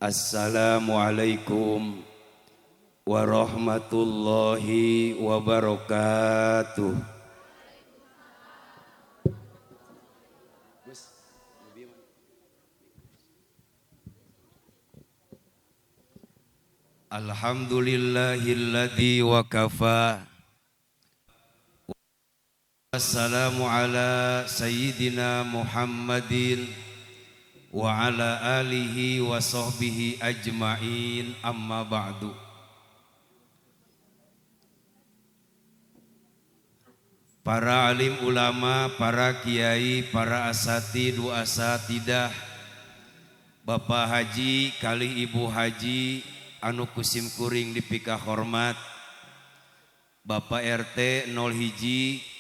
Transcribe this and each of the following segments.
Assalamualaikum warahmatullahi wabarakatuh. Alhamdulillahilladzi wa kafa. Wassalamu ala sayyidina Muhammadin wa ala alihi wa sahbihi ajma'in, amma ba'du. Para alim ulama, para kiai, para asatidu asatidah, Bapak Haji kali Ibu Haji anu kusim kuring dipika hormat, Bapak RT 01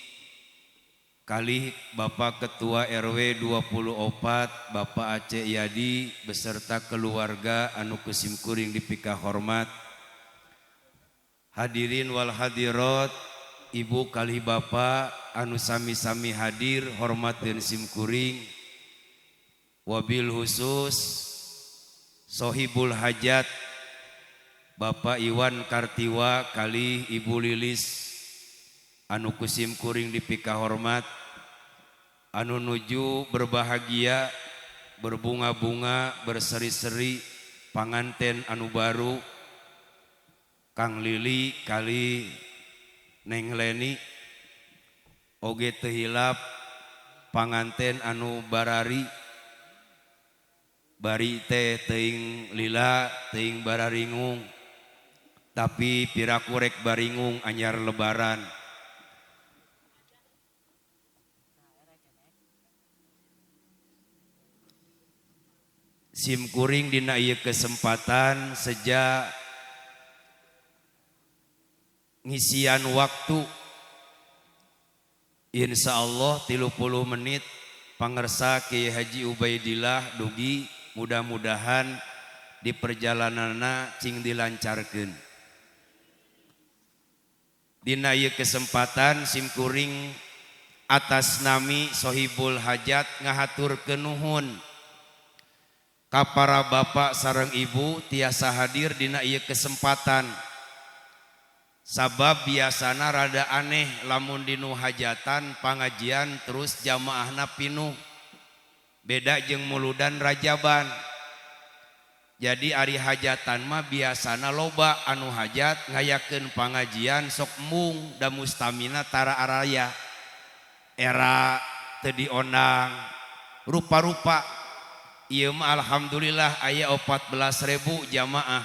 kali Bapak Ketua RW 24 Bapak Aceh Yadi beserta keluarga anu kusim kuring dipika hormat, hadirin wal hadirat, ibu kali bapak anu sami-sami hadir hormatin sim kuring, wabil khusus sohibul hajat Bapak Iwan Kartiwa kali Ibu Lilis anu kusim kuring dipika hormat, anu nuju berbahagia, berbunga-bunga, berseri-seri panganten anu baru Kang Lili kali Neng Leni, oge teu hilap panganten anu barari, bari teh teuing lila teuing bararingung, tapi piraku rek baringung anyar lebaran. Sim kuring dina ieu kesempatan sejak ngisian waktu insyaallah 30 menit pangersa Kiai Haji Ubaidillah dugi mudah-mudahan di perjalananna cing dilancarkeun. Dina ieu kesempatan sim kuring atas nami sohibul hajat ngahaturkeun nuhun ka para bapak sareng ibu tiasa hadir dina ieu kesempatan. Sabab biasana rada aneh lamun dinu hajatan pangajian terus jamaahna pinuh. Beda jeung muludan rajaban. Jadi ari hajatan mah biasana loba anu hajat ngayakeun pangajian sok mung da mustamina tara araya. Era teu diondang rupa-rupa. Ieu mah alhamdulillah aya 14.000 jamaah.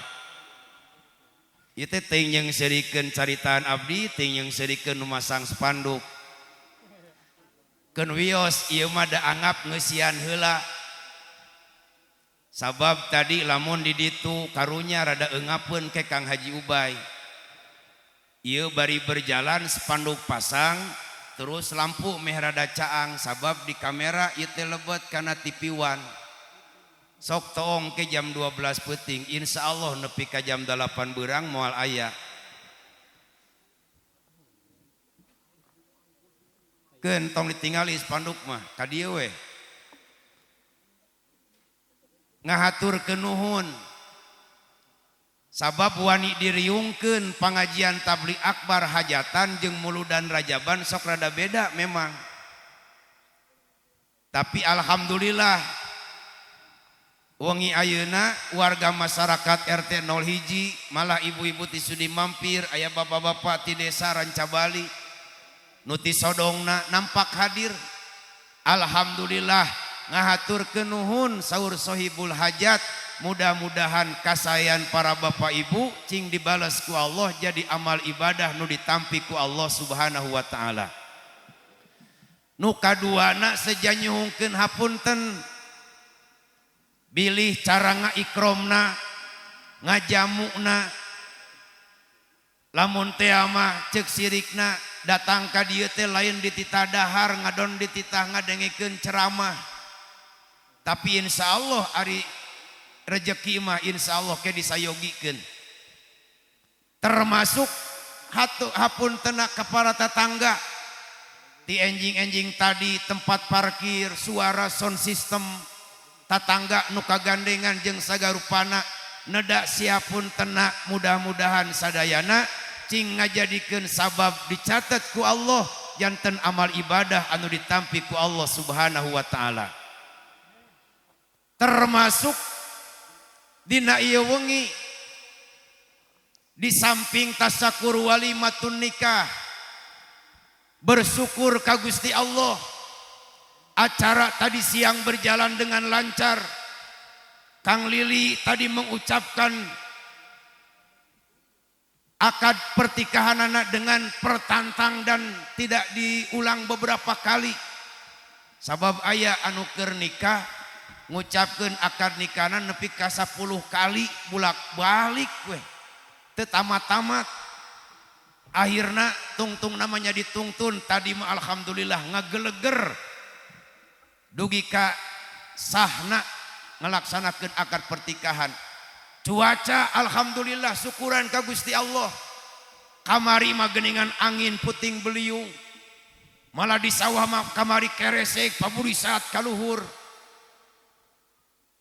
Ieu teh teuing yang serikeun caritaan abdi, teuing yang serikeun nu masang spanduk. Keun wios ieu mah da anggap ngeusian heula. Sabab tadi lamun di ditu karunya rada eungapeun ke Kang Haji Ubay. Ieu bari berjalan spanduk pasang, terus lampu meh rada caang sabab di kamera ieu teh lebet kana TV1. Sok toong ke jam 12 peuting, insyaallah nepi ka jam 8 beurang moal aya. Keun tong ditingali spanduk mah ka dieu we. Ngahaturkeun nuhun. Sabab wani diriungkeun pangajian tabligh akbar hajatan jeung muludan rajaban sok rada beda memang. Tapi alhamdulillah wengi ayeuna warga masyarakat RT 01 malah ibu-ibu ti sudi mampir, aya bapak-bapak ti desa Rancabali nu ti sodongna nampak hadir. Alhamdulillah ngahaturkeun nuhun saur sohibul hajat, mudah-mudahan kasayan para bapak ibu cing dibales ku Allah jadi amal ibadah nu ditampi ku Allah Subhanahu wa taala. Nu kaduana sejanyuhungkeun hapunten bilih cara ngaikromna, ngajamukna. Lamun teh mah ceuk sirikna datang ka dieu teh lain dititah dahar, ngadon dititah ngadengekeun ceramah. Tapi insyaallah ari rezeki mah insyaallah ke disayogikeun. Termasuk hapuntenna ka para tetangga. Di enjing-enjing tadi tempat parkir, suara sound system tatangga nu kagandengan jeung sagarupana nedak siapun tenak mudah-mudahan sadayana cing ngajadikeun sabab dicatat ku Allah janten amal ibadah anu ditampi ku Allah Subhanahu wa taala. Termasuk dina ieu wengi di samping tasakur walimatun nikah bersyukur ka Gusti Allah acara tadi siang berjalan dengan lancar. Kang Lili tadi mengucapkan akad pertikahan anak dengan pertantang dan tidak diulang beberapa kali. Sabab aya anu keur nikah ngucapkeun akad nikahan nepi ka 10 kali bulak-balik we. Teu tamat-tamat. Akhirna tungtung namanya ditungtun tadi mah alhamdulillah ngageleger dugi ka sahna ngelaksanakeun akad pertikahan. Cuaca alhamdulillah syukuran ka Gusti Allah. Kamari mah geuningan angin puting beliung. Malah di sawah mah kamari keresek paburisat kaluhur.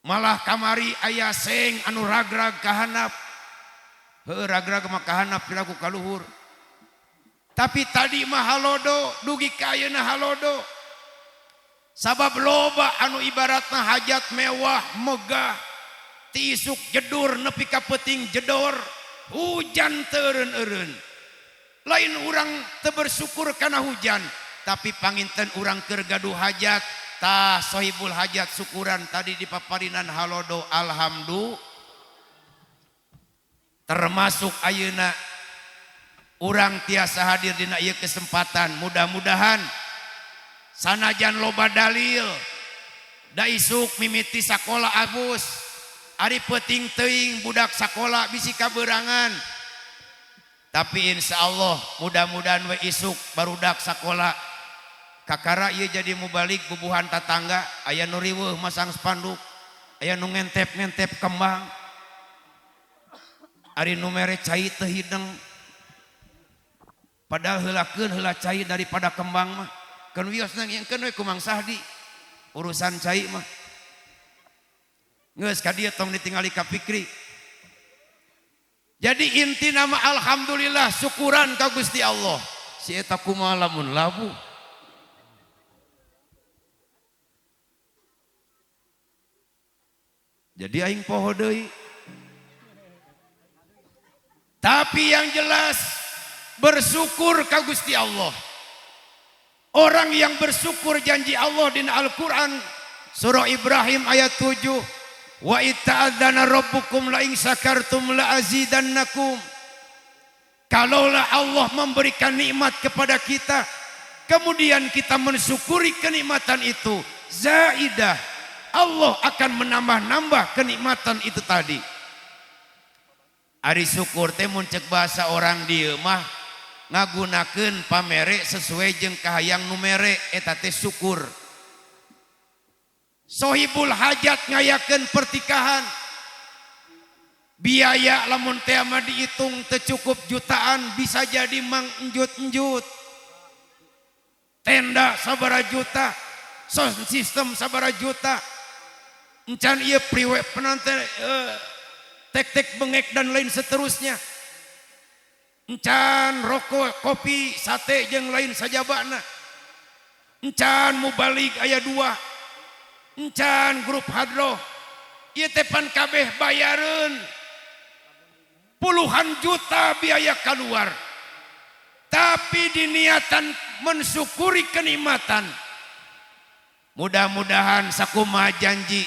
Malah kamari aya seng anu ragrag kahanap. Heuh ragrag mah kahanap piraku kaluhur. Tapi tadi mah halodo dugi ka ayeuna halodo. Sabab loba anu ibaratna hajat mewah megah ti isuk jedur nepi ka peuting jedor hujan teu eureun-eureun. Lain urang teu bersyukur kana hujan tapi panginten urang keur gaduh hajat tah sohibul hajat syukuran tadi di paparinan halodo alhamdulillah. Termasuk ayeuna urang tiasa hadir dina ieu kesempatan mudah-mudahan sanajan loba dalil da isuk mimiti sakola abus ari peuting teuing budak sakola bisi kaberangan tapi insyaallah mudah-mudahan we isuk barudak sakola kakara ieu jadi mubalik bubuhan tatangga aya nu riweuh masang spanduk aya nu ngentep-ngentep kembang ari nu mere cai teu hideng padahal heulakeun heula cai daripada kembang mah kan wios nangieunkeun we ku Mang Sahdi urusan cai mah geus ka dieu tong ditingali ka Fikri. Jadi inti nama alhamdulillah syukuran ka Gusti Allah si eta kumaha lamun labu. Jadi aing poho deui tapi yang jelas bersyukur ka Gusti Allah. Orang yang bersyukur janji Allah di Al-Quran surah Ibrahim ayat 7 wa ita'adzana rabbukum la in syakartum la azidannakum. Kalaulah Allah memberikan nikmat kepada kita kemudian kita mensyukuri kenikmatan itu zaidah Allah akan menambah-nambah kenikmatan itu tadi. Ari syukur teh mun ceuk bahasa orang dieu mah ngagunakeun pamere sesuai jeung kahayang nu mere eta teh syukur. Sohibul hajat ngayakeun pertikahan biaya lamun teh mah dihitung teu cukup jutaan bisa jadi mengjut-njut. Tenda sabaraha juta, sound system sabaraha juta. Encan ieu priwe penante tek-tek bengek dan lain seterusnya. Encan rokok, kopi, sate jeung lain sajabana. Encan mubalik aya 2. Encan grup hadroh. Ieu teh pan kabeh bayareun. Puluhan juta biaya keluar. Tapi diniatan mensyukuri kenikmatan. Mudah-mudahan sakumaha janji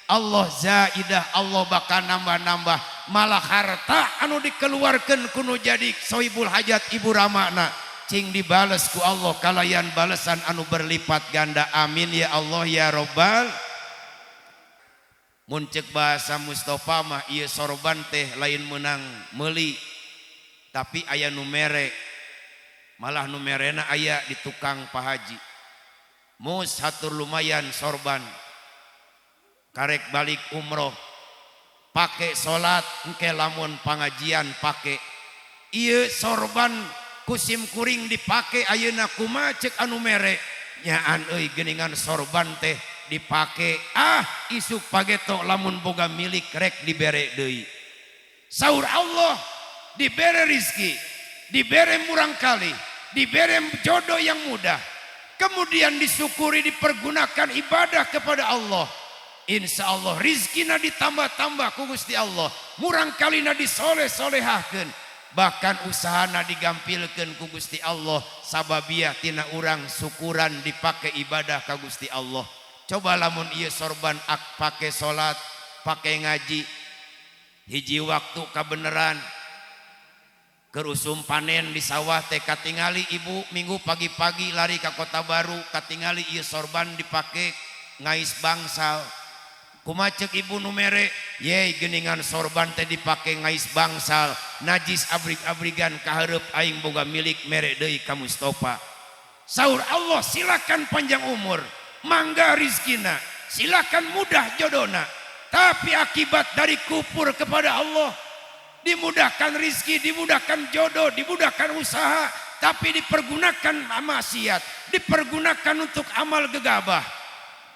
Allah zaidah, Allah bakal nambah-nambah malah harta anu dikeluarkan kuno jadi sohibul hajat ibu ramana cing dibales ku Allah kalayan balesan anu berlipat ganda. Amin ya Allah ya Robbal. Mun ceuk bahasa Mustafa mah ieu sorban teh lain menang meuli tapi aya nu mere, malah nu merena aya di tukang pahaji. Mus hatur lumayan sorban karek balik umroh pake salat engke lamun pangajian pake ieu sorban kusim kuring dipake ayeuna kumaha ceuk anu mere nyaan euy geuningan sorban teh dipake isuk pageto lamun boga milik rek dibere deui. Saur Allah dibere rizki, dibere murang kali, dibere jodoh yang mudah, kemudian disyukuri dipergunakan ibadah kepada Allah. Insya Allah rizkina ditambah-tambah ku Gusti Allah, murang kalina disoleh-solehahkeun, bahkan usahana digampilkeun ku Gusti Allah sababia tina urang syukuran dipake ibadah ka Gusti Allah. Coba lamun ieu sorban pake salat, pake ngaji, hiji waktu kabeneran keur usum panen di sawah teh katingali ibu minggu pagi-pagi lari ke Kota Baru, katingali ieu sorban dipake ngais bangsal. Kumaha ceuk ibu nu mere, ye geuningan sorban teh dipake ngais bangsal, najis abrig-abrigan kahareup aing boga milik mere deui ka Mustofa. Saur Allah, silakan panjang umur, mangga rizkina, silakan mudah jodona, tapi akibat dari kufur kepada Allah, dimudahkan rizki, dimudahkan jodoh, dimudahkan usaha, tapi dipergunakan maksiat, dipergunakan untuk amal gegabah,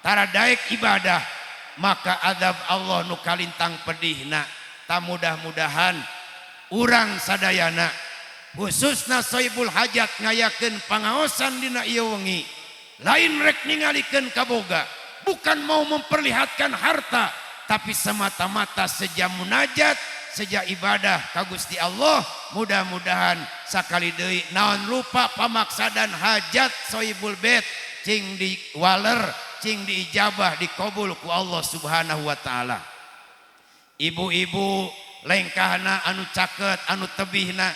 tara daek ibadah, maka adab Allah nu kalintang pedihna. Tak mudah-mudahan urang sadayana khususna soibul hajat ngayakeun pangaosan dina ieu wengi, lain rek ningalikeun kaboga, bukan mau memperlihatkan harta, tapi semata-mata sejak munajat, sejak ibadah ka Gusti Allah. Mudah-mudahan sakali deui naon rupa pamaksadan hajat soibul bait cing diwaler, cing diijabah, dikabul ku Allah Subhanahu wa taala. Ibu-ibu lengkahna anu caket, anu tebihna,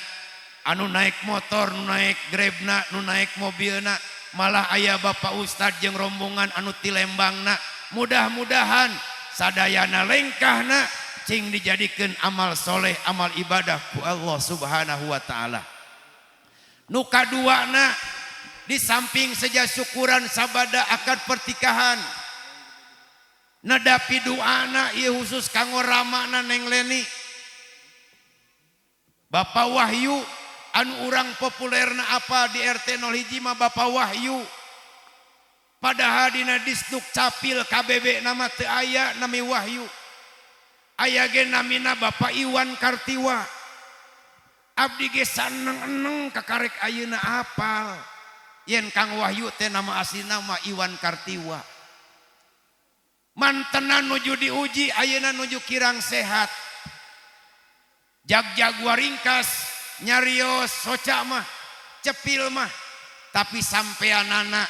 anu naik motor, nu naik Grabna, nu naik mobilna, malah aya bapak ustad jeung rombongan anu ti Lembangna, mudah-mudahan sadayana lengkahna cing dijadikeun amal soleh, amal ibadah ku Allah Subhanahu wa taala. Nu kaduana, di samping saja syukuran sabada akad pertikahan, nadapi doana ieu khusus kanggo ramana Neng Leni, Bapak Wahyu anu urang populerna apa di RT 01 mah Bapak Wahyu, padahal dina Disduk Capil KBB nama teu aya nami Wahyu, aya ge namina Bapak Iwan Kartiwa. Abdi ge saneng-eneng kakarek ayeuna apal yen Kang Wahyu teh nama aslina mah Iwan Kartiwa. Mantenan nuju diuji, ayeuna nuju kirang sehat, jag-jaguar ringkas, nyarios soca mah, cepil mah, tapi sampeanana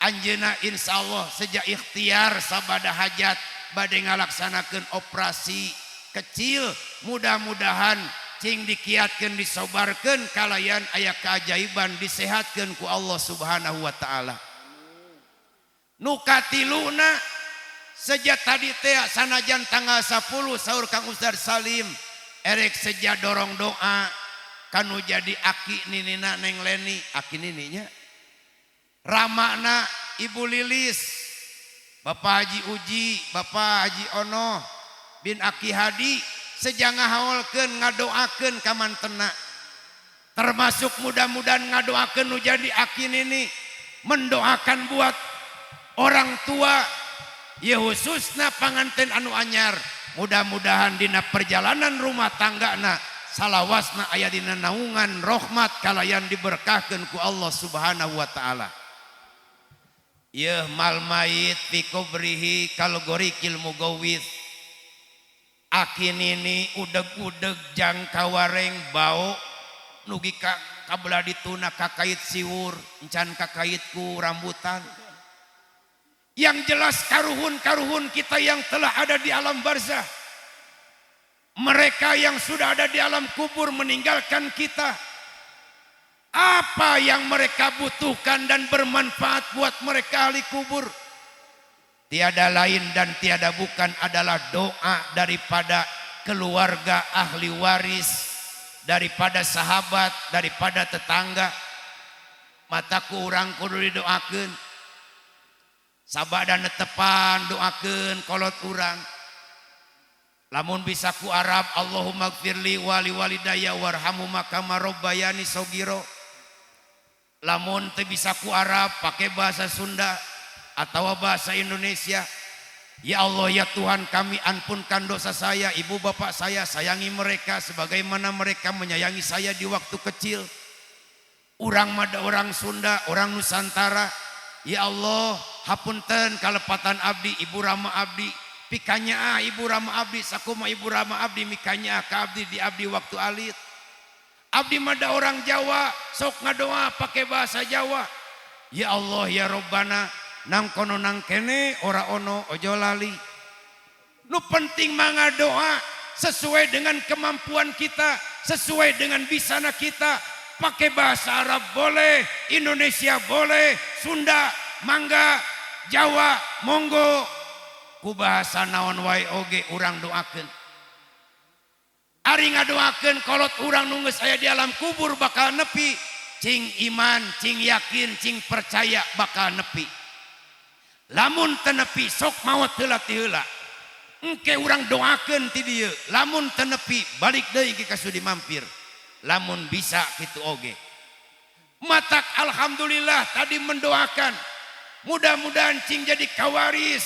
anjeuna insyaallah sejak ikhtiar sabada hajat bade ngalaksanakeun operasi kecil, mudah-mudahan cing dikiatkeun disobarkeun kalayan aya keajaiban disehatkeun ku Allah Subhanahu wa taala. Nu katiluna sejak tadi teh sanajan tanggal 10 saur Kang Ustaz Salim erek seja dorong doa kanu jadi aki ninina Neng Leni, aki nininya ramana Ibu Lilis, Bapak Haji Uji, Bapak Haji Ono bin Aki Hadi sejak ngahaulkeun ngadoakeun ka mantena, termasuk mudah-mudahan ngadoakeun nu jadi aki nini, mendoakan buat orang tua ya khususna panganten anu anyar, mudah-mudahan dina perjalanan rumah tanggana salawasna aya dina naungan rahmat kalayan diberkahkeun ku Allah Subhanahu wa taala. Ieu mal mayit fi kubrihi kalgorikil mugawis, aki nini udeg-udeg jang kawareng bau nugi ka kabelah dituna kakait siwur encan kakait ku rambutan. Yang jelas karuhun-karuhun kita yang telah ada di alam barzah, mereka yang sudah ada di alam kubur meninggalkan kita, apa yang mereka butuhkan dan bermanfaat buat mereka ahli kubur? Tiada lain dan tiada bukan adalah doa daripada keluarga ahli waris, daripada sahabat, daripada tetangga. Mataku urang kudu didoakeun, sabada netepan doakeun kolot urang. Lamun bisa ku Arab, Allahumma gfirli wali walidayya warhamhuma kama rabbayani shogiro. Lamun teu bisa ku Arab, pakai bahasa Sunda, atau bahasa Indonesia, ya Allah ya Tuhan kami ampunkan dosa saya, ibu bapak saya, sayangi mereka sebagaimana mereka menyayangi saya di waktu kecil. Urang mada orang Sunda, orang Nusantara, ya Allah hapunten kalepatan abdi, ibu Rama abdi, pikanya ibu Rama abdi, sakuma ibu Rama abdi, mikanya ka abdi di abdi waktu alit. Abdi mada orang Jawa, sok ngadoa pakai bahasa Jawa. Ya Allah ya Robbana, nang kono nang kene ora ono ojo lali. Nu penting mangga doa sesuai dengan kemampuan kita, sesuai dengan bisana kita. Pakai bahasa Arab boleh, Indonesia boleh, Sunda, mangga, Jawa, monggo. Ku bahasa naon wae oge urang doakeun. Ari ngadoakeun kolot urang nu geus aya di alam kubur bakal nepi. Cing iman, cing yakin, cing percaya bakal nepi. Lamun teu nepi sok maot heula ti heula. Engke urang doakeun ti dieu. Lamun teu nepi balik deui ke kasudi mampir. Lamun bisa kitu oge. Matak alhamdulillah tadi mendoakan. Mudah-mudahan cing jadi kawaris.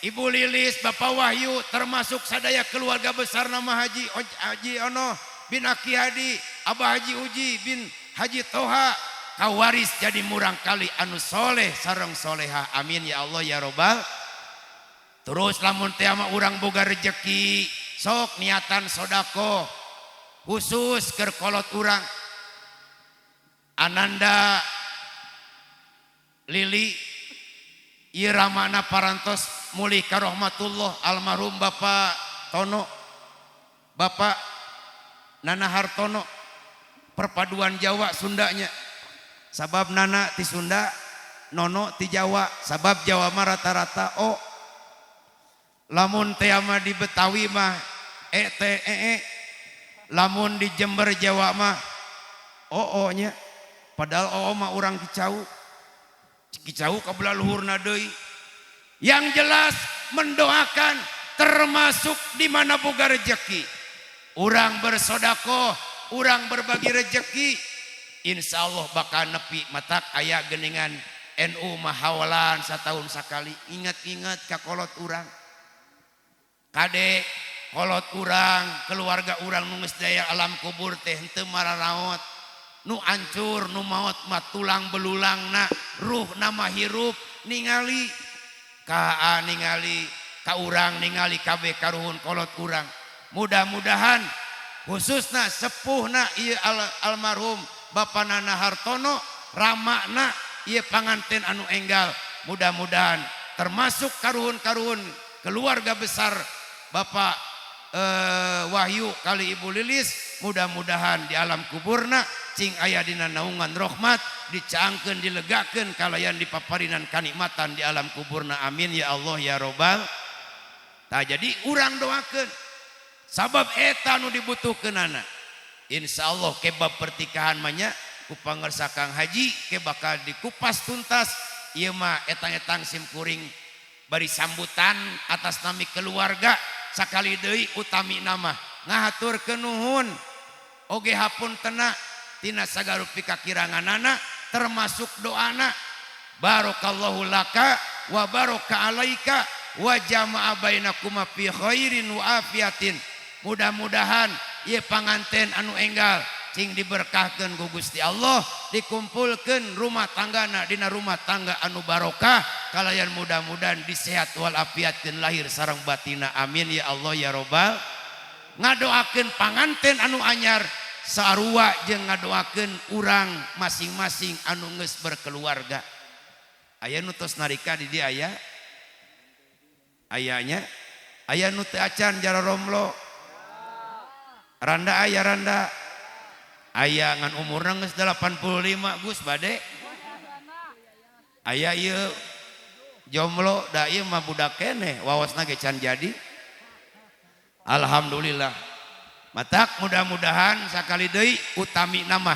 Ibu Lilis, Bapak Wahyu termasuk sadaya keluarga besar nama Haji Ono bin Aki Hadi, Abah Haji Uji bin Haji Toha. Kawaris jadi murang kali anu soleh sareng soleha. Amin ya Allah ya Robbal. Terus lamun teh ama urang boga rejeki, sok niatan sodako khusus keur kolot urang. Ananda Lili Iramana parantos mulih karahmatullah almarhum Bapak Tono, Bapak Nana Hartono, perpaduan Jawa Sundanya. Sabab Nana ti Sunda, Nono ti Jawa, sabab Jawa mah rata-rata o. Lamun teh mah di Betawi mah lamun di Jember Jawa mah nya. Padahal mah urang Kicau kabelah luhurna deui. Yang jelas mendoakan termasuk di mana boga rezeki. Urang bersodako, urang berbagi rezeki, insya Allah bakal nepi. Matak aya geningan NU mahawalan satahun sakali. Ingat-ingat ka kolot urang. Kade kolot urang, keluarga urang nu geus daya alam kubur teh henteu mararaot. Nu ancur, nu maot mah tulang belulangna, ruh nama hirup ningali ka ningali ka urang ningali kabeh karuhun kolot urang. Mudah-mudahan khususna sepuhna ieu almarhum Bapak Nana Hartono, ramana ieu panganten anu enggal. Mudah-mudahan termasuk karuhun-karuhun keluarga besar Bapak Wahyu kali Ibu Lilis, mudah-mudahan di alam kuburna cing aya dina naungan rahmat, dicaangkeun dilegakeun kalayan dipaparinan kanikmatan di alam kuburna. Amin ya Allah ya Robbal. Tah jadi urang doakeun sabab eta nu dibutuhkeunana. Insyaallah kebab pertikahan manya ku pangersa Kang Haji ke bakal dikupas tuntas. Ieu mah etang-etang simkuring bari sambutan atas nami keluarga. Sakali deui utami nama ngahaturkeun nuhun oge hapuntenna tina sagarup pikakiranganana termasuk doana barakallahu laka wa baraka alaika wa jama'a bainakuma fi khairin wa afiatin. Mudah-mudahan ieu panganten anu enggal cing diberkahkeun ku Gusti Allah, dikumpulkeun rumah tanggana dina rumah tangga anu barokah, kalayan mudah-mudahan disehat wal afiatkeun lahir sareng batina. Amin ya Allah ya Robbal. Ngadoakeun panganten anu anyar sarua jeung ngadoakeun urang masing-masing anu geus berkeluarga. Aya nu tos narika di dieu aya ayanya, aya nu teu acan jara romlo. Randa aya randa. Aya ngan umurna geus 85 Gus bade. Aya ieu jomblo da ieu mah budak keneh wawasna ge can jadi. Alhamdulillah. Matak mudah-mudahan sakali deui utami nama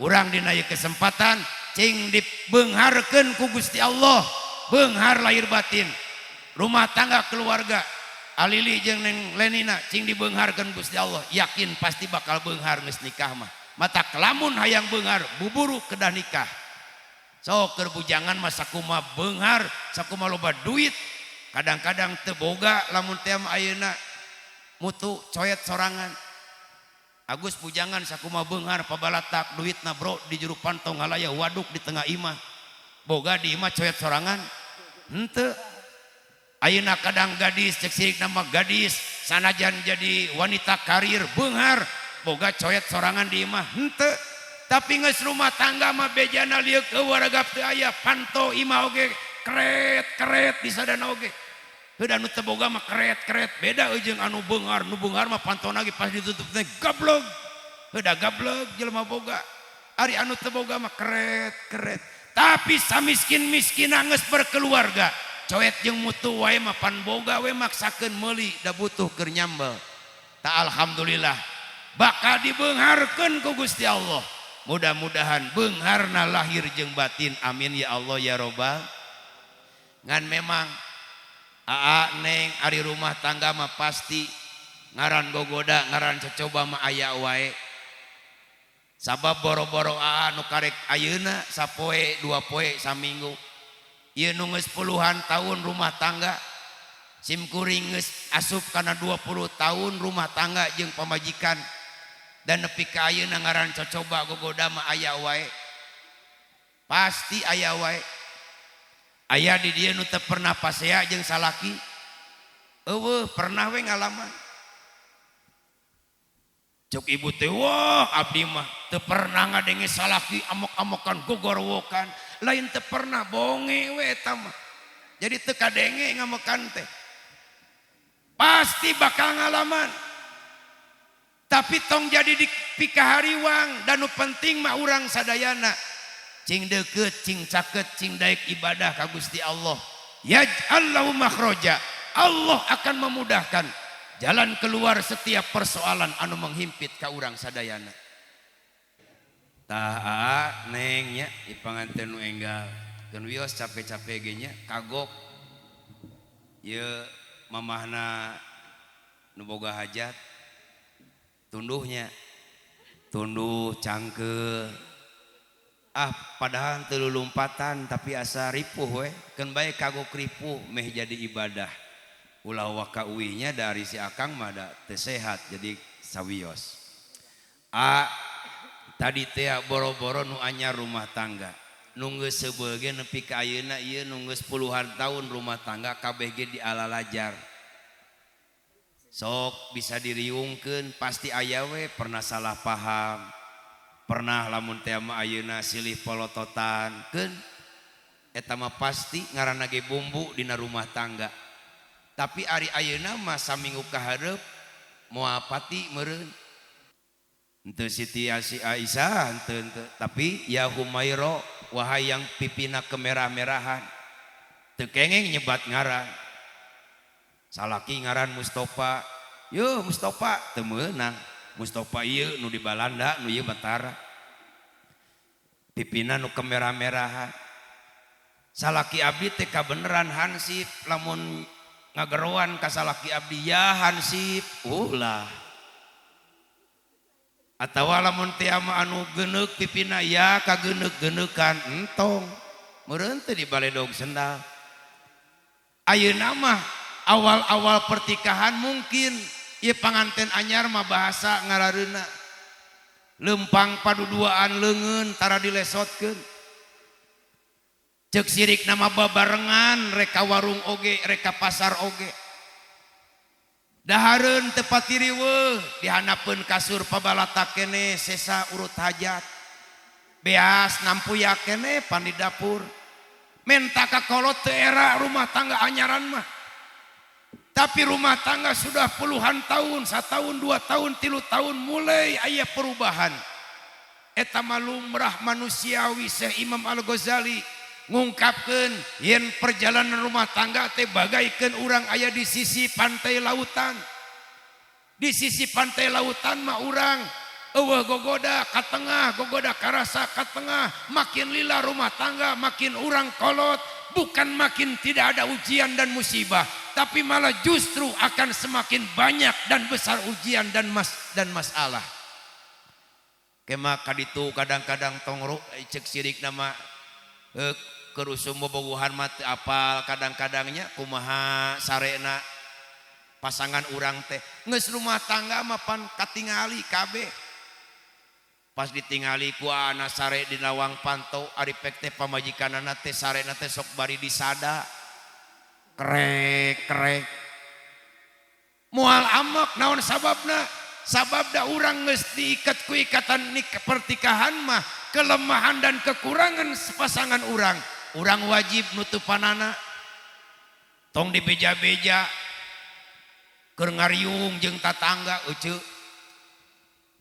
urang dina ieu kesempatan cing dibeungharkeun ku Gusti Allah, beunghar lahir batin, rumah tangga keluarga Alili jeung Neng Lenina cing dibeungharkeun Gusti Allah, yakin pasti bakal beunghar geus nikah mah. Mata kelamun hayang beunghar buburu kedah nikah. sok keur bujangan mah sakuma beunghar sakuma loba duit kadang-kadang teu boga lamun teh ayeuna mutu coyet sorangan Agus bujangan sakuma beunghar pabalatak duitna bro di juru pantau ngalaya waduk di tengah imah boga di imah coyet sorangan henteu ayeuna kadang gadis cek sirik nama gadis sanajan jadi wanita karir beunghar boga coyet sorangan di imah henteu tapi geus rumah tangga mah bejana lieu keluarga teu aya pantau imah oge keret di sadana oge heuda anu teu boga mah keret beda jeung anu beunghar nu beunghar mah pantona ge pas ditutup teh gablog heuda gablog jelema boga ari anu teu boga mah keret tapi samiskin-miskina geus berkeluarga coet jeung mutu wae mah pan boga we maksakeun meuli da butuh keur nyambel ta alhamdulillah bakal dibeungharkeun ku Gusti Allah mudah-mudahan beungharna lahir jeung batin amin ya Allah ya robbal ngan memang Neng ari rumah tangga mah pasti ngaran gogoda ngaran cocoba mah aya wae sabab boro-boro nu karek ayeuna sapoe dua poe saminggu ieu nu geus puluhan tahun rumah tangga simkuring geus asup kana 20 tahun rumah tangga jeung pamajikan dan nepi ka ayeuna ngaran cocoba gogoda mah aya wae pasti aya wae aya di dieu nu teu pernah pasea jeung salaki eueuh pernah we ngalaman cuk ibu teh wah abdi mah teu pernah ngadenge salaki amok-amokan gogorwokan lain teu pernah bonge we eta mah jadi teu kadenge ngamokan teh pasti bakal ngalaman tapi tong jadi di pikahariwang dan nu penting mah urang sadayana cing deukeut cing caket cing daek ibadah ka Gusti Allah yaj'allahu makhraja Allah akan memudahkan jalan keluar setiap persoalan anu menghimpit ka urang sadayana tah neng nya di panganten nu enggal geun wios capek-capek ge nya kagok ieu mamahna nu boga hajat tunduhnya tunduh cangkeul padahal teu lumpatan tapi asa ripuh we keun bae kagok ripuh meh jadi ibadah ulah waka uwinya dari si akang mah da teu sehat jadi sawios tadi teh boro-boro nu anyar rumah tangga nu geus seubeuh ge nepi ka ayeuna ieu nu geus puluhan tahun rumah tangga kabeh ge dialalajar sok bisa diriungkeun pasti aya we pernah salah paham pernah lamun teh mah ayeuna silih polototan keun eta mah pasti ngaranna ge bumbu dina rumah tangga tapi ari ayeuna mah saminggu ka hareup moal pati meureun henteu Siti Aisyah henteu tapi ya Humairo wahai yang pipina kemerah-merahan teu kengeng nyebat ngaran salaki ngaran Mustofa yo Mustofa teu meunang Mustofa ieu nu di Balanda nu ieu Batara pipina nu kemerah-merahan salaki abdi teh kabeneran hansip lamun ngagerowan ka salaki abdi ya hansip ulah atawa lamun teh anu geuneuk pipina ya kageneuk-geneukan entong meureun teh di baledog sendal ayeuna mah awal-awal pertikahan mungkin ieu panganten anyar mah bahasa ngarareuna lempang paduduaan leungeun tara dilesotkeun ceuk sirik nama babarengan reka warung oge reka pasar oge dahareun teu pati riweuh dihanapeun kasur pabalatak keneh sesa urut hajat beas nampuyak keneh pan di dapur menta kakolot teu era rumah tangga anyaran mah tapi rumah tangga sudah puluhan tahun 1 tahun 2 tahun 3 tahun mulai aya perubahan eta lumrah manusiawi Syekh Imam Al-Ghazali ngungkapkeun yen perjalanan rumah tangga teh bagaikeun urang aya di sisi pantai lautan di sisi pantai lautan mah urang eueuh gogoda ka tengah gogoda karasa ka tengah makin lila rumah tangga makin urang kolot bukan makin tidak ada ujian dan musibah tapi malah justru akan semakin banyak dan besar ujian dan masalah kema kaditu kadang-kadang tong cek sirik nama Kerusum bobogohan mati apal kadang-kadangnya kumaha sarena pasangan urang teh geus rumah tangga mah pan katingali kabeh pas ditingali ku anak sare di lawang pantau ari pek teh pamajikanana teh sarena teh sok bari disada krek moal amak naon sababna sababda urang geus diikat ku ikatan pertikahan mah kelemahan dan kekurangan pasangan urang wajib nutupanana tong dibeja-beja keur ngariung jeung tatangga euceuk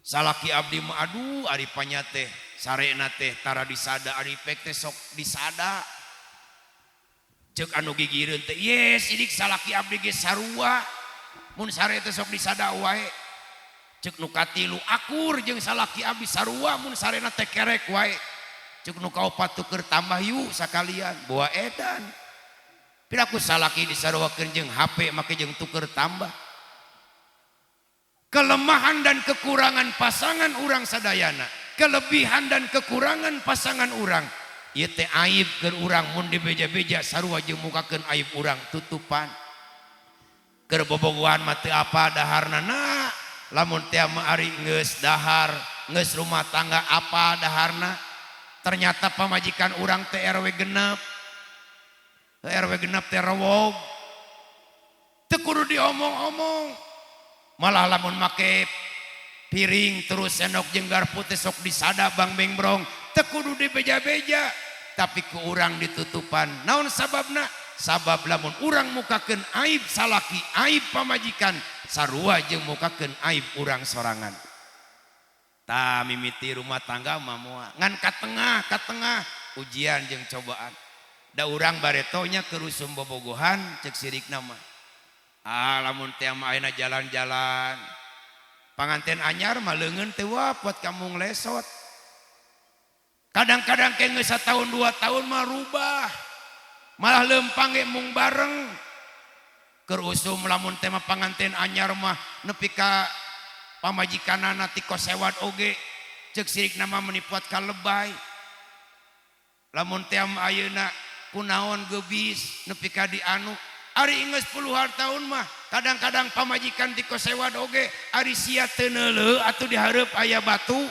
salaki abdi mah aduh ari panya teh sarena teh tara disada ari pek teh sok disada ceuk anu gigireun teh yes sidik salaki abdi ge sarua mun sare teh sok disada wae ceuk nu katilu akur jeung salaki abdi sarua mun sarena teh kerek wae ceuk nu kaopat tuker tambah yuk sakalian boa edan piraku salaki disaruakeun jeung HP make jeung tuker tambah kelemahan dan kekurangan pasangan urang sadayana kelebihan dan kekurangan pasangan urang ieu teh aib keur urang mun dibeja-beja sarua jeung mukakeun aib urang tutupan keur bobogohan mah teu apa daharna nah lamun teh mah ari geus dahar geus rumah tangga apa daharna ternyata pamajikan urang teh RW genep teh rewog teu kudu diomong-omong malah lamun make piring terus sendok jeung garpu teh sok disada bang bengbrong teu kudu dibeja-beja tapi ku urang ditutupan naon sababna sabab lamun urang mukakeun aib salaki aib pamajikan sarua jeung mukakeun aib urang sorangan tah mimiti rumah tangga mah moal ngan ka tengah ujian jeung cobaan da urang baretonya kerusum bobogohan ceuk sirikna mah lamun teh mah ayeuna jalan-jalan panganten anyar mah leungeun teh wah buat kamu nglesot kadang-kadang ke geus 1 tahun 2 tahun mah rubah malah leumpang ge mung bareng keur usum lamun teh mah panganten anyar mah nepi ka pamajikanana ti kosewat oge ceuk sirikna mah menipuat ka lebay lamun teh mah ayeuna kunaon geubis nepi ka dianu ari geus puluhan tahun mah kadang-kadang pamajikan di kosewat oge ari sia teu neuleuh atuh dihareup aya batu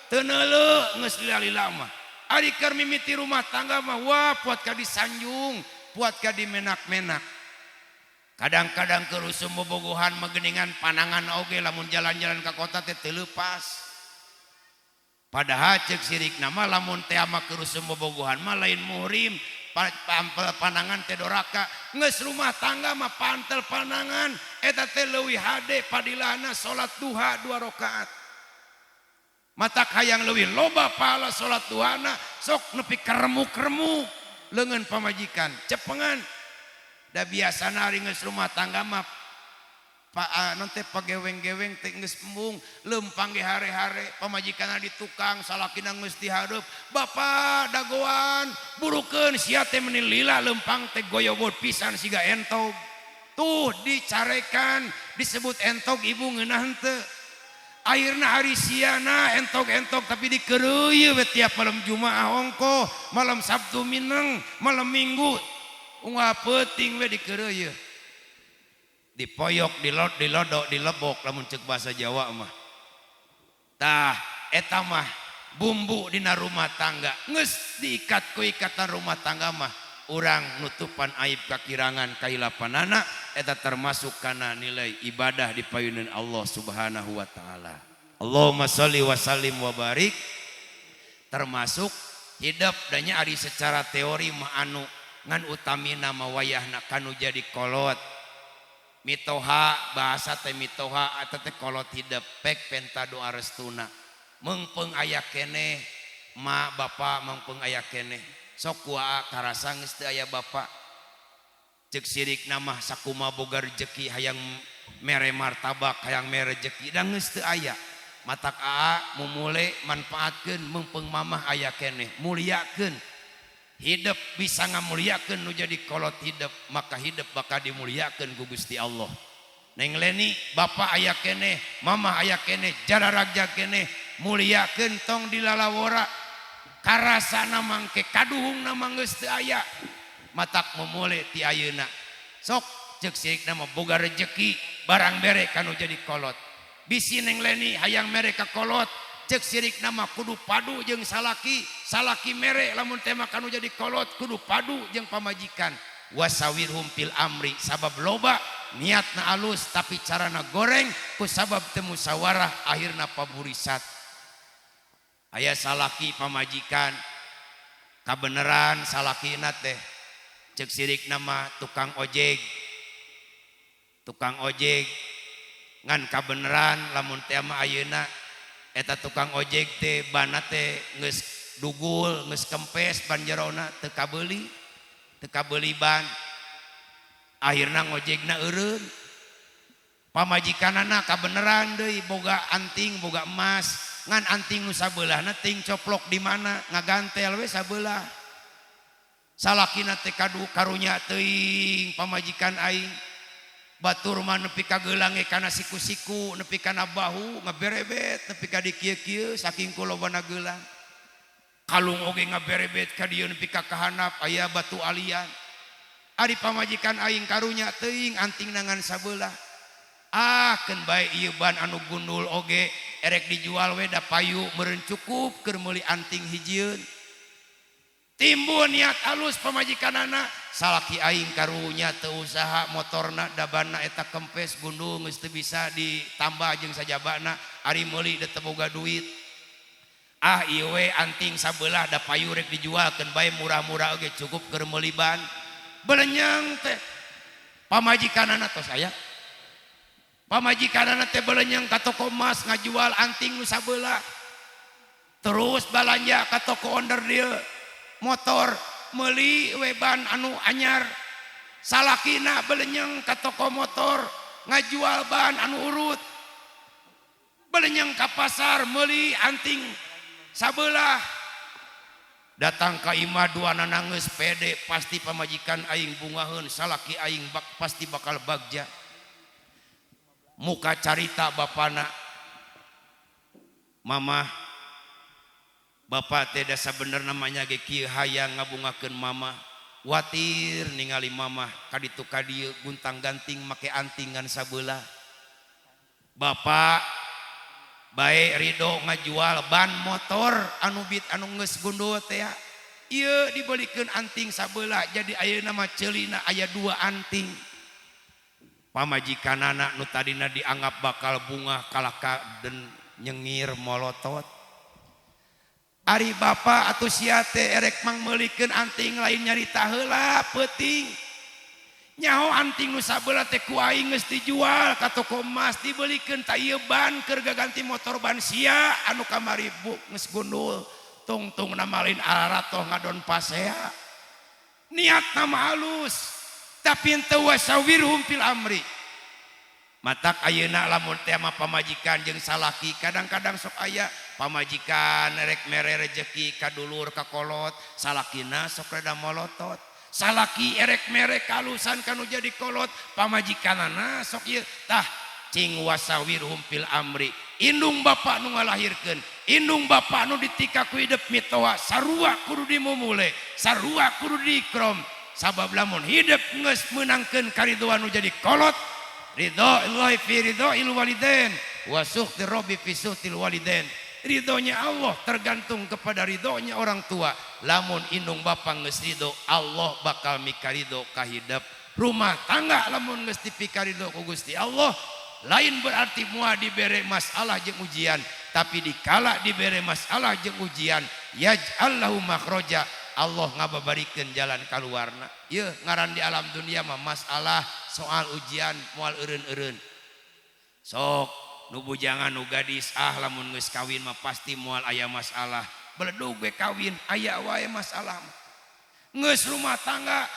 teu neuleuh geus lila mah ari keur mimiti rumah tangga mah wah puat ka disanjung puat ka dimenak-menak kadang-kadang keur usum bobogohan mah geuningan panangan oge lamun jalan-jalan ka kota teh teu leupas padahal ceuk sirikna mah lamun teh mah keur usum bobogohan mah lain muhrim panangan teh doraka geus rumah tangga mah pantel panangan eta teh leuwih hade padilahna salat duha 2 rakaat matak hayang leuwih loba pahala salat duhana sok nepi keremuk-remuk leungeun pamajikan cepengan da biasana ari geus rumah tangga mah non teh pageweng-geweng teh geus embung leumpang ge hare-hare pamajikanna di tukang salakina geus dihareup bapak dagoan burukeun sia teh meni lila leumpang teh goyobot pisan siga entog tuh dicarekan disebut entog ibu ngeunah henteu airna hari siana entog-entog tapi dikeureuy we tiap malam Jumaah ongko malam Sabtu Mineng malam Minggu unggal peuting we dikeureuy dipoyok dilodok dilebok lamun ceuk bahasa Jawa mah tah eta mah bumbu dina rumah tangga geus diikat ku ikatan rumah tangga mah urang nutupan aib kakirangan kailapanana eta termasuk kana nilai ibadah di payunan Allah Subhanahu wa taala Allahumma sholli wa sallim wa barik termasuk hidup danya ari secara teori mah anu ngan utamina mah wayahna kanu jadi kolot mitoha bahasa teh mitoha atau teh kolot hidup pek penta doa restuna mengpeng aya kene ma bapa mengpeng aya kene sok kuaa karasa geus teu aya bapa ceuk sirikna mah sakuma boga rezeki hayang mere martabak hayang mere rezeki da geus teu aya matak aa mumule manfaatkeun mengpeng mamah aya kene mulyakeun hidup bisa ngamuliakeun nu jadi kolot hidup maka hidup bakal dimuliakeun ku Gusti Allah neng Leni bapa aya kene mama aya kene jararagja kene muliakeun tong dilalawora karasana mangke kaduhung nama geus teu aya matak memulai ti ayeuna sok ceuk sirikna mah boga rezeki barang bere kanu jadi kolot bisi neng Leni hayang mere ka kolot ceuk sirikna mah kudu padu jeung salaki mere lamun teh mah kanu jadi kolot kudu padu jeung pamajikan wasawirhum fil amri sabab loba niatna alus tapi carana goreng ku sabab teu musyawarah akhirna paburisat aya salaki pamajikan kabeneran salakina teh ceuk sirikna mah tukang ojek ngan kabeneran lamun teh mah ayeuna eta tukang ojek teh bana teh geus dugul geus kempes ban jerona teu kabeuli ban akhirna ngojekna eureun pamajikanana kabeneran deui boga anting boga emas ngan anting nu sabeulahna ting coplok di mana ngagantel we sabelah salakina teh kadu karunya teuing pamajikan aing batur mah nepi ka geulang kana siku-siku nepi kana bahu ngaberebet nepi ka di kieu-kieu saking kulobana geulang kalung oge ngaberebet ka dieu nepi ka kahandap aya batu alian ari pamajikan aing karunya teuing anting nangan sabelah keun bae ieu ban anu gundul oge erek dijual we da payu meureun cukup keur meuli anting hijieun timbul niat alus pamajikanana salaki aing karunya teu usaha motorna dabanna eta kempes gundul geus teu bisa ditambah jeung sajabana ari meuli da teu boga duit ieu we anting sabelah da payu rek dijualkeun bae murah-murah oge cukup keur meuli ban belenyang teh pamajikanana tos aya pamajikanana teh belenyang ka toko emas ngajual anting nu sabelah terus balanja ka toko onder dieu motor meuli we ban anu anyar salakina belenyang ka toko motor ngajual ban anu urut belenyang ka pasar meuli anting sabelah datang ka imah duanana geus pede pasti pamajikan aing bungaheun salaki aing pasti bakal bagja muka carita bapana mamah bapak teh da sabener namanya ge kieu hayang ngabungakeun mama watir ningali mamah kaditu kadieu guntang-ganting make antingan sabeula bapak bae ridho ngajual ban motor anu bit anu geus gundul teh ieu dibelikeun anting sabeula jadi ayeuna mah ceulina aya 2 anting pamajikanana nu tadina dianggap bakal bunga kalaka dan nyengir molotot ari bapa atuh sia teh erek mang meulikeun anting lain nyarita heula peuting nyaho anting nu sabeula teh ku aing geus dijual ka toko emas dibelikeun ta ieu ban keur gaganti motor ban sia anu kamari geus gundul tungtung nama lain araratoh ngadon pasea niatna mah halus tapi teu wasawirhum fil amri matak ayeuna lamun teh mah pamajikan jeung salaki kadang-kadang sok aya pamajikan rek mere rezeki ka dulur ka kolot salakina sok rada molotot salaki erek mere kalusan kanu jadi kolot pamajikanana sok ieu tah cing wasawirhum fil amri indung bapa nu ngalahirkeun indung bapa nu ditika ku hidup mitoa sarua kudu dimumule sarua kudu diikrom sabab lamun hidup geus meunangkeun karidoan nu jadi kolot ridho Allah fi ridho il walidain wa sukhti rabbi fi sukhtil walidain ridhonya Allah tergantung kepada ridhonya orang tua lamun indung bapa geus ridho Allah bakal mikaridho ka hidup rumah tangga lamun geus dipikaridho ku Gusti Allah lain berarti moal dibere masalah jeung ujian tapi dikala dibere masalah jeung ujian yaj'allahu makhraja Allah ngababarikeun jalan kaluarna ieu ngaran di alam dunia mah masalah soal ujian moal eureun-eureun sok nu bujangan nu gadis lamun geus kawin mah pasti moal aya masalah beledug we kawin aya wae masalah geus rumah tangga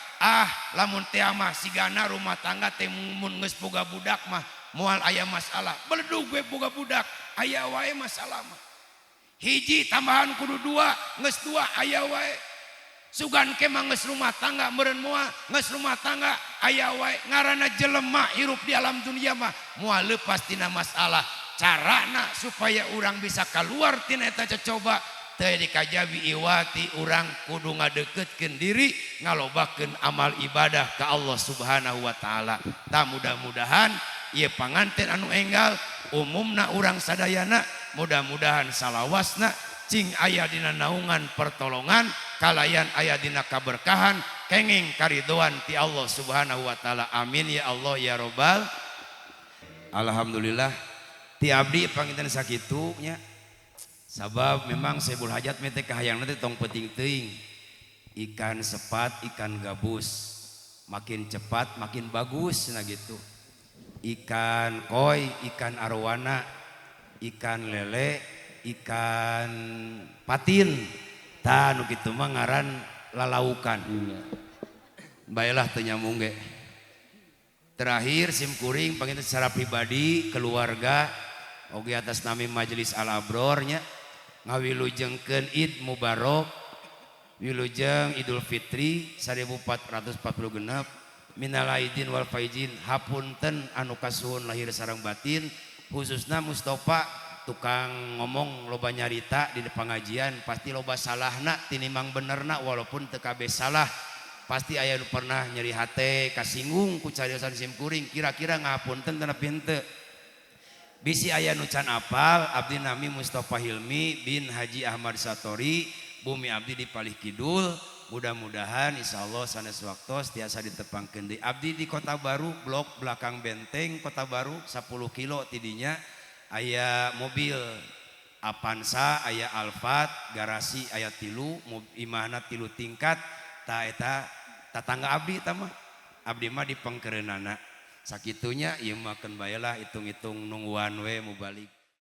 lamun teh mah sigana rumah tangga teh mun geus boga budak mah moal aya masalah beledug we boga budak aya wae masalah mah hiji tambahan kudu 2 geus 2 aya wae sugan ke mah geus rumah tangga meureun moal geus rumah tangga aya wae ngaranna jelema hirup di alam dunia mah moal leupas tina masalah carana supaya urang bisa keluar tina eta cocoba teu dikajabi iwati urang kudu ngadeukeutkeun diri ngalobakeun amal ibadah ka Allah Subhanahu wa taala. Tah mudah-mudahan ieu panganten anu enggal umumna urang sadayana mudah-mudahan salawasna cing aya dina naungan pertolongan kalayan aya dina kaberkahan kenging karidoan ti Allah Subhanahu wa taala. Amin ya Allah ya robbal. Alhamdulillah ti abdi panginten sakitu nya sabab memang Saibul Hajat mete kahayang nanti tong penting teuing ikan sepat ikan gabus makin cepat makin bagus nah gitu, ikan koi ikan arwana ikan lele ikan patin tah nu kitu mah ngaran lalaukan baelah teu nyambung ge. Terakhir simkuring panginten secara pribadi keluarga oge atas nami Majelis Al Abror nya ngawilujengkeun Id Mubarak wilujeng Idul Fitri 1440 genep minal aidin wal faizin hapunten anu kasuhun lahir sareng batin khususna Mustofa tukang ngomong loba nyarita di pengajian pasti loba salahna tinimbang benerna walaupun teu kabeh salah pasti aya nu pernah nyeri hate kasinggung ku cariosan simkuring kira-kira ngapunten tenepi henteu. Bisi aya nu can apal abdi nami Mustofa Hilmi bin Haji Ahmad Satori bumi abdi di Palih Kidul mudah-mudahan insyaallah sanes waktos tiasa ditepangkeun deui. Abdi di Kota Baru blok belakang Benteng Kota Baru 10 kilo tidinya aya mobil Avanza aya Alphard garasi aya 3 imahna 3 tingkat ta eta tatangga abdi tah mah abdi mah di pangkeureunana sakitunya ieu mah keun bae lah hitung-hitung nungguan we mubalik.